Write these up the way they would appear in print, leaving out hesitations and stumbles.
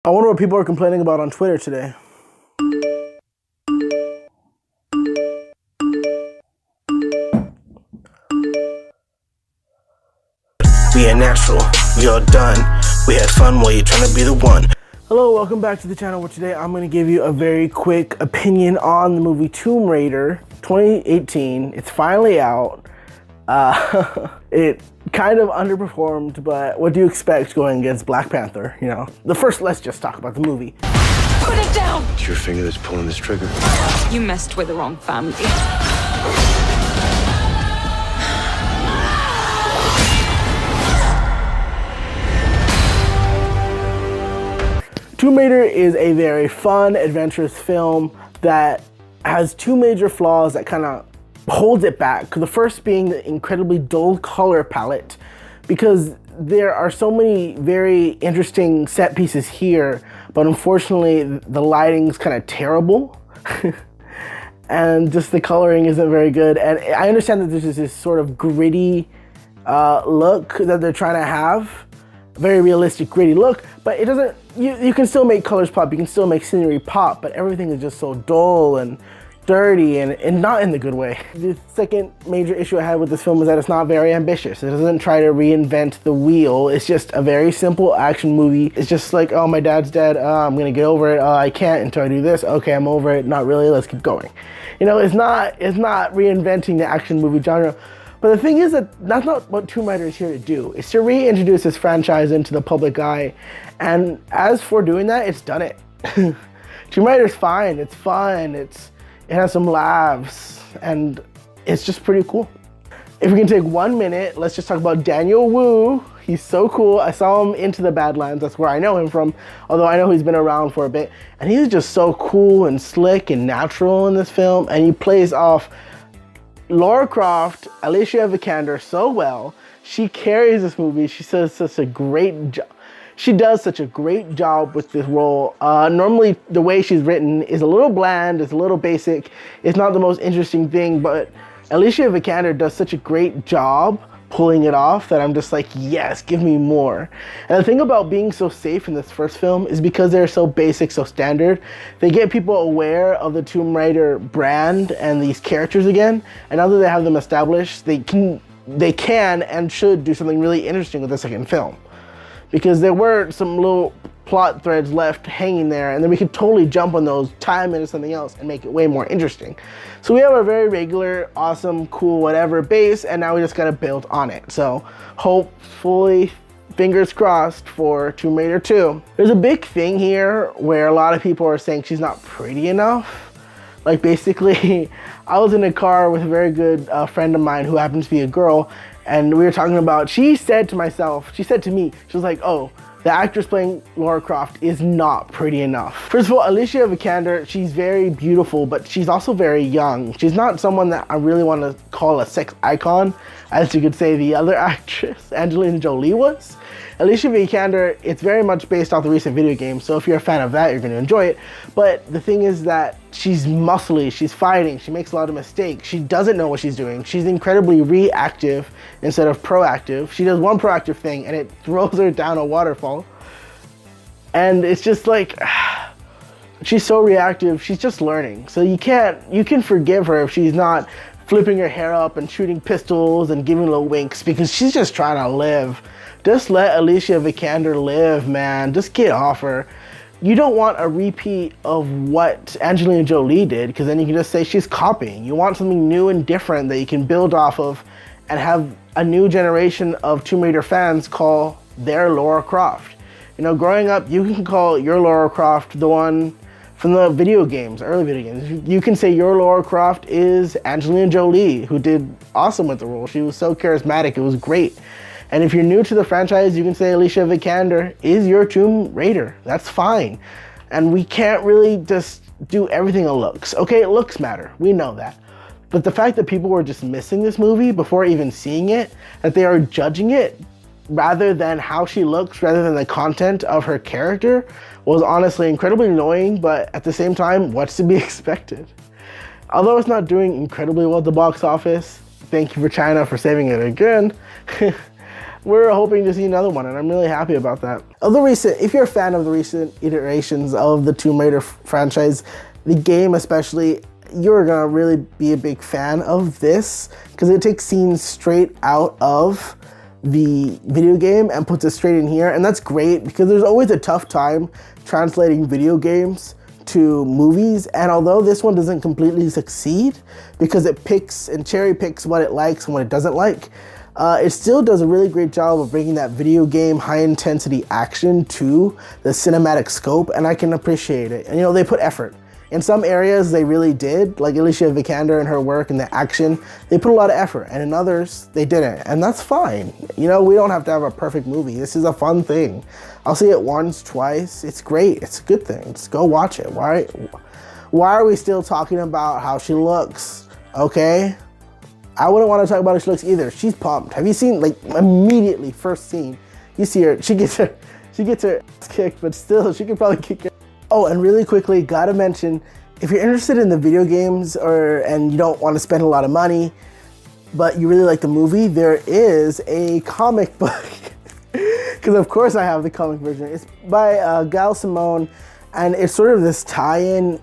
I wonder what people are complaining about on Twitter today. We ain't natural, we all done. We had fun while you trying to be the one. Hello, welcome back to the channel where today I'm going to give you a very quick opinion on the movie Tomb Raider 2018. It's finally out. It kind of underperformed, but what do you expect going against Black Panther, you know? Let's just talk about the movie. Put it down! It's your finger that's pulling this trigger. You messed with the wrong family. Tomb Raider is a very fun, adventurous film that has two major flaws that kind of holds it back. The first being the incredibly dull color palette, because there are so many very interesting set pieces here, but unfortunately the lighting's kind of terrible. And just the coloring isn't very good. And I understand that there's this sort of gritty look that they're trying to have. Very realistic, gritty look, but it doesn't, you can still make colors pop, you can still make scenery pop, but everything is just so dull and dirty and not in the good way. The second major issue I had with this film is that it's not very ambitious. It doesn't try to reinvent the wheel. It's just a very simple action movie. It's just like, oh, my dad's dead, I'm gonna get over it, I can't until I do this, okay, I'm over it, not really, let's keep going. You know, it's not reinventing the action movie genre. But the thing is that that's not what Tomb Raider is here to do. It's to reintroduce this franchise into the public eye. And as for doing that, it's done it. Tomb Raider's fine, it's fun, it has some laughs, and it's just pretty cool. If we can take 1 minute, let's just talk about Daniel Wu. He's so cool. I saw him into the Badlands, that's where I know him from, although I know he's been around for a bit. And he's just so cool and slick and natural in this film, and he plays off Lara Croft, Alicia Vikander so well. She carries this movie. She does such a great job. She does such a great job with this role. Normally, the way she's written is a little bland, it's a little basic. It's not the most interesting thing, but Alicia Vikander does such a great job pulling it off that I'm just like, yes, give me more. And the thing about being so safe in this first film is because they're so basic, so standard, they get people aware of the Tomb Raider brand and these characters again. And now that they have them established, they can and should do something really interesting with the second film. Because there were some little plot threads left hanging there, and then we could totally jump on those, tie them into something else, and make it way more interesting. So we have a very regular, awesome, cool, whatever base, and now we just gotta build on it. So hopefully, fingers crossed for Tomb Raider 2. There's a big thing here where a lot of people are saying she's not pretty enough. Like basically, I was in a car with a very good friend of mine who happens to be a girl, and we were talking about, she said to me, she was like, oh, the actress playing Lara Croft is not pretty enough. First of all, Alicia Vikander, she's very beautiful, but she's also very young. She's not someone that I really want to call a sex icon, as you could say the other actress, Angelina Jolie, was. Alicia Vikander, it's very much based off the recent video game, so if you're a fan of that, you're going to enjoy it. But the thing is that she's muscly, she's fighting, she makes a lot of mistakes, she doesn't know what she's doing, she's incredibly reactive instead of proactive. She does one proactive thing and it throws her down a waterfall. And it's just like, she's so reactive, she's just learning. So you can forgive her if she's not flipping her hair up and shooting pistols and giving little winks, because she's just trying to live. Just let Alicia Vikander live, man. Just get off her. You don't want a repeat of what Angelina Jolie did, because then you can just say she's copying. You want something new and different that you can build off of and have a new generation of Tomb Raider fans call their Lara Croft. You know, growing up, you can call your Lara Croft the one from the video games, early video games. You can say your Lara Croft is Angelina Jolie, who did awesome with the role. She was so charismatic, it was great. And if you're new to the franchise, you can say Alicia Vikander is your Tomb Raider. That's fine. And we can't really just do everything on looks. Okay, looks matter, we know that. But the fact that people were dismissing this movie before even seeing it, that they are judging it rather than how she looks, rather than the content of her character, was honestly incredibly annoying, but at the same time, what's to be expected? Although it's not doing incredibly well at the box office, thank you for China for saving it again. we're hoping to see another one, and I'm really happy about that. If you're a fan of the recent iterations of the Tomb Raider franchise, the game especially, you're gonna really be a big fan of this because it takes scenes straight out of the video game and puts it straight in here, and that's great because there's always a tough time translating video games to movies, and although this one doesn't completely succeed because it picks and cherry picks what it likes and what it doesn't like, it still does a really great job of bringing that video game high intensity action to the cinematic scope, and I can appreciate it. And you know, they put effort. In some areas they really did, like Alicia Vikander and her work and the action, they put a lot of effort, and in others they didn't, and that's fine. You know, we don't have to have a perfect movie. This is a fun thing. I'll see it once, twice, it's great, it's a good thing. Just go watch it. Why are we still talking about how she looks, okay? I wouldn't want to talk about how she looks either. She's pumped. Have you seen, like, immediately, first scene, you see her, she gets her ass kicked, but still, she could probably kick her. Oh, and really quickly, gotta mention, if you're interested in the video games and you don't want to spend a lot of money, but you really like the movie, there is a comic book. Because of course I have the comic version. It's by Gal Simone, and it's sort of this tie-in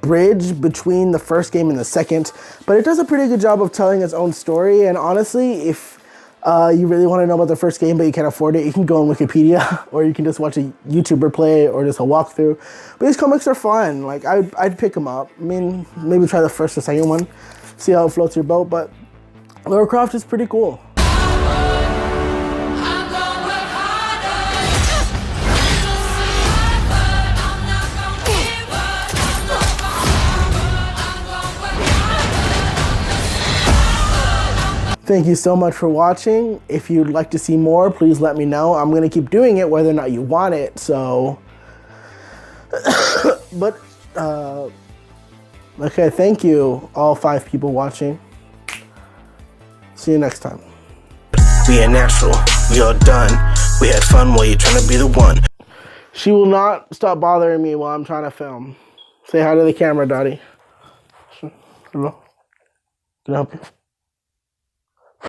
bridge between the first game and the second, but it does a pretty good job of telling its own story. And honestly, if you really want to know about the first game but you can't afford it, you can go on Wikipedia, or you can just watch a YouTuber play or just a walkthrough. But these comics are fun. Like, I'd pick them up. I mean, maybe try the first or second one, see how it floats your boat, but Lara Croft is pretty cool. Thank you so much for watching. If you'd like to see more, please let me know. I'm gonna keep doing it whether or not you want it, so. But, okay, thank you, all 5 people watching. See you next time. We ain't natural, we all done. We had fun while you're trying to be the one. She will not stop bothering me while I'm trying to film. Say hi to the camera, Dottie. Hello? Can I help you?